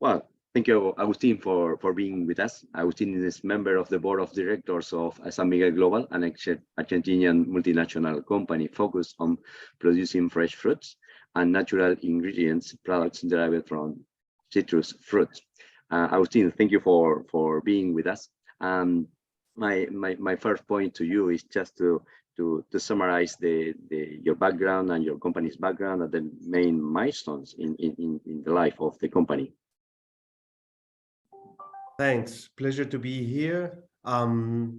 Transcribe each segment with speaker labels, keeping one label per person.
Speaker 1: Well, thank you, Agustin, for being with us. Agustin is member of the board of directors of San Miguel Global, an Argentinian multinational company focused on producing fresh fruits and natural ingredients products derived from citrus fruits. Agustin, thank you for being with us. My first point to you is just to summarize your background and your company's background and the main milestones in the life of the company.
Speaker 2: Thanks. Pleasure to be here. My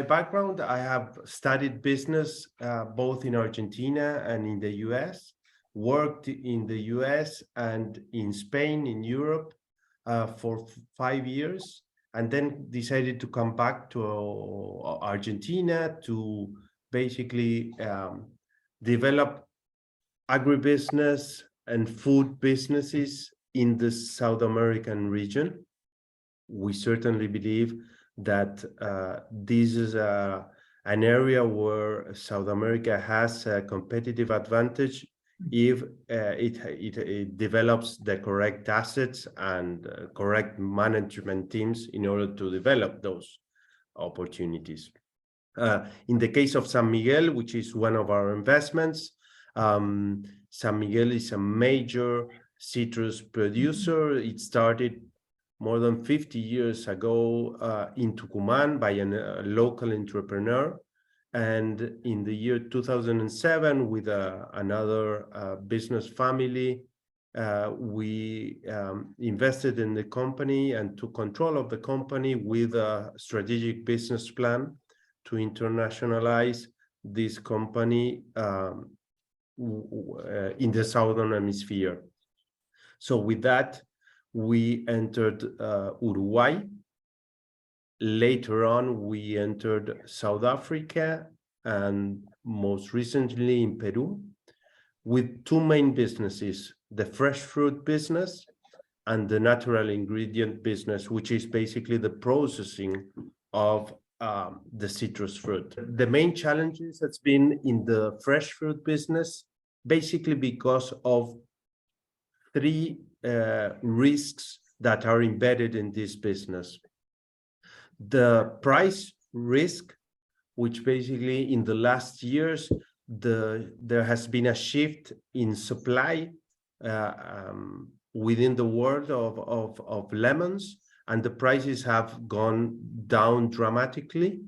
Speaker 2: background, I have studied business both in Argentina and in the US, worked in the US and in Spain, in Europe for 5 years, and then decided to come back to Argentina to basically develop agribusiness and food businesses in the South American region. We certainly believe that this is an area where South America has a competitive advantage if it develops the correct assets and correct management teams in order to develop those opportunities. In the case of San Miguel, which is one of our investments, San Miguel is a major citrus producer. It started more than 50 years ago in Tucumán by a local entrepreneur. And in the year 2007, with another business family, we invested in the company and took control of the company with a strategic business plan to internationalize this company in the Southern Hemisphere. So with that, we entered Uruguay. Later on, we entered South Africa and most recently in Peru with two main businesses, the fresh fruit business and the natural ingredient business, which is basically the processing of the citrus fruit. The main challenges has been in the fresh fruit business, basically because of three risks that are embedded in this business. The price risk, which basically in the last years, there has been a shift in supply within the world of lemons, and the prices have gone down dramatically.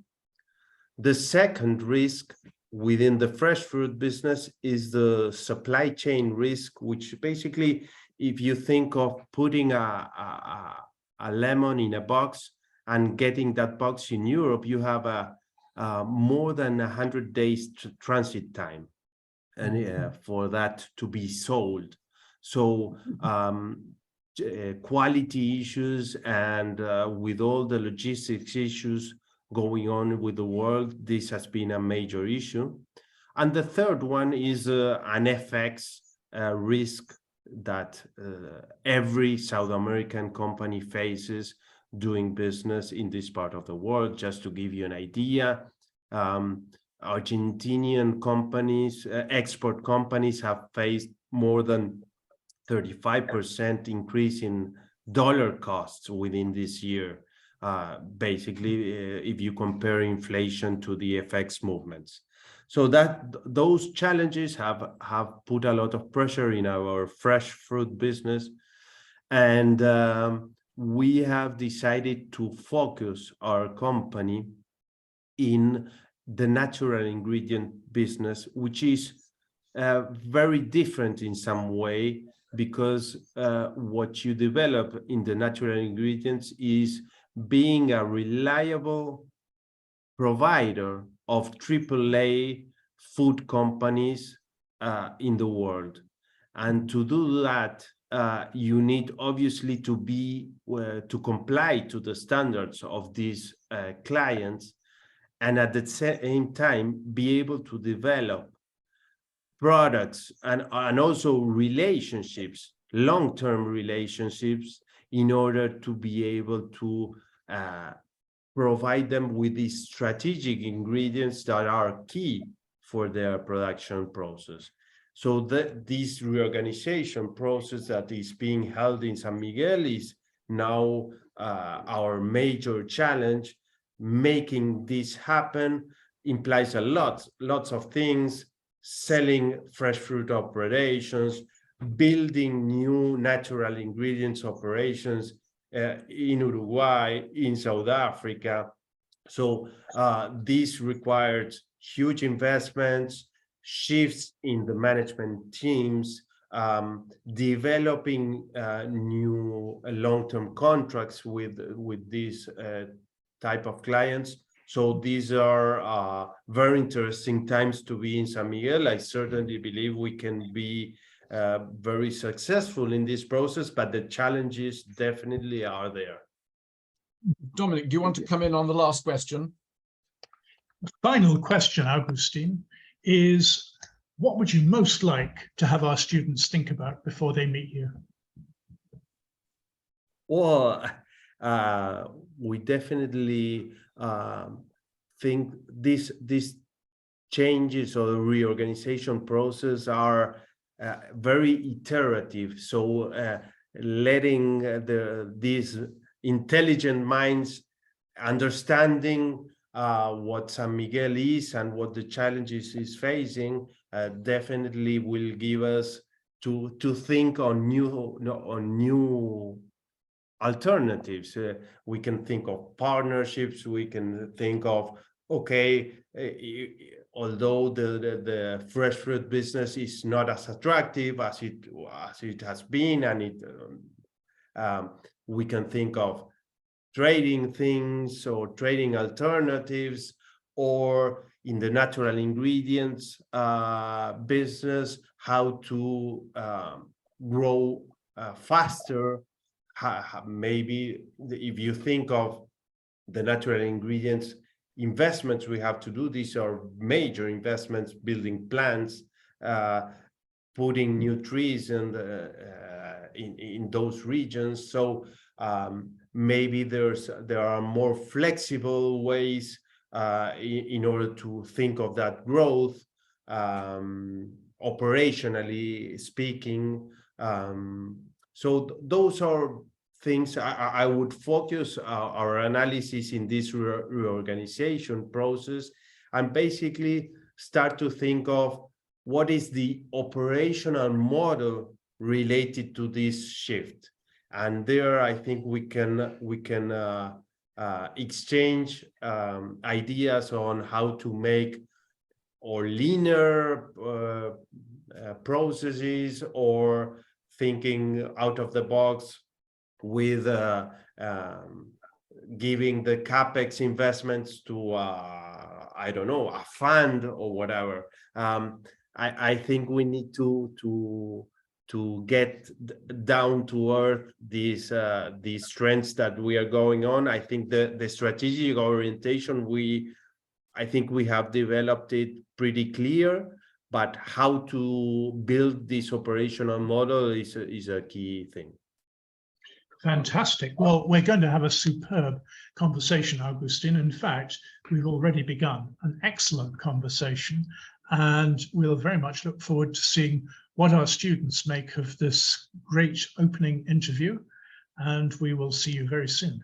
Speaker 2: The second risk within the fresh fruit business is the supply chain risk, which basically, if you think of putting a lemon in a box and getting that box in Europe, you have more than 100 days transit time and for that to be sold. So quality issues and with all the logistics issues going on with the world, this has been a major issue. And the third one is an FX risk that every South American company faces doing business in this part of the world. Just to give you an idea, Argentinian companies, export companies have faced more than 35% increase in dollar costs within this year. Basically, if you compare inflation to the FX movements. So that those challenges have put a lot of pressure in our fresh fruit business. And we have decided to focus our company in the natural ingredient business, which is very different in some way, because what you develop in the natural ingredients is being a reliable provider of AAA food companies in the world. And to do that, you need obviously to comply to the standards of these clients, and at the same time be able to develop products and also relationships, long-term relationships, in order to be able to provide them with these strategic ingredients that are key for their production process. So this reorganization process that is being held in San Miguel is now our major challenge. Making this happen implies lots of things: selling fresh fruit operations, building new natural ingredients operations in Uruguay, in South Africa. So this required huge investments, shifts in the management teams, developing new long-term contracts with these type of clients. So these are very interesting times to be in San Miguel. I certainly believe we can be very successful in this process, but the challenges definitely are there.
Speaker 3: Dominic, do you want to come in on the last question?
Speaker 4: The final question, Agustín, is what would you most like to have our students think about before they meet you?
Speaker 2: Well, we definitely think these changes or the reorganization process are very iterative. So letting these intelligent minds understanding what San Miguel is and what the challenges is facing definitely will give us to think on new alternatives. We can think of partnerships. We can think of, okay, although the fresh fruit business is not as attractive as it has been, and we can think of trading things or trading alternatives, or in the natural ingredients business, how to grow faster. Maybe if you think of the natural ingredients investments we have to do, these are major investments: building plants, putting new trees in those regions. So maybe there are more flexible ways in order to think of that growth, operationally speaking. So those are things I would focus our analysis in this reorganization process, and basically start to think of what is the operational model related to this shift. And there, I think we can exchange ideas on how to make or leaner processes, or thinking out of the box with giving the capex investments to I don't know, a fund or whatever. I think we need to get down to earth these trends that we are going on. I think the strategic orientation I think we have developed it pretty clear, but how to build this operational model is a key thing.
Speaker 4: Fantastic. Well, we're going to have a superb conversation, Agustín. In fact, we've already begun an excellent conversation, and we'll very much look forward to seeing what our students make of this great opening interview, and we will see you very soon.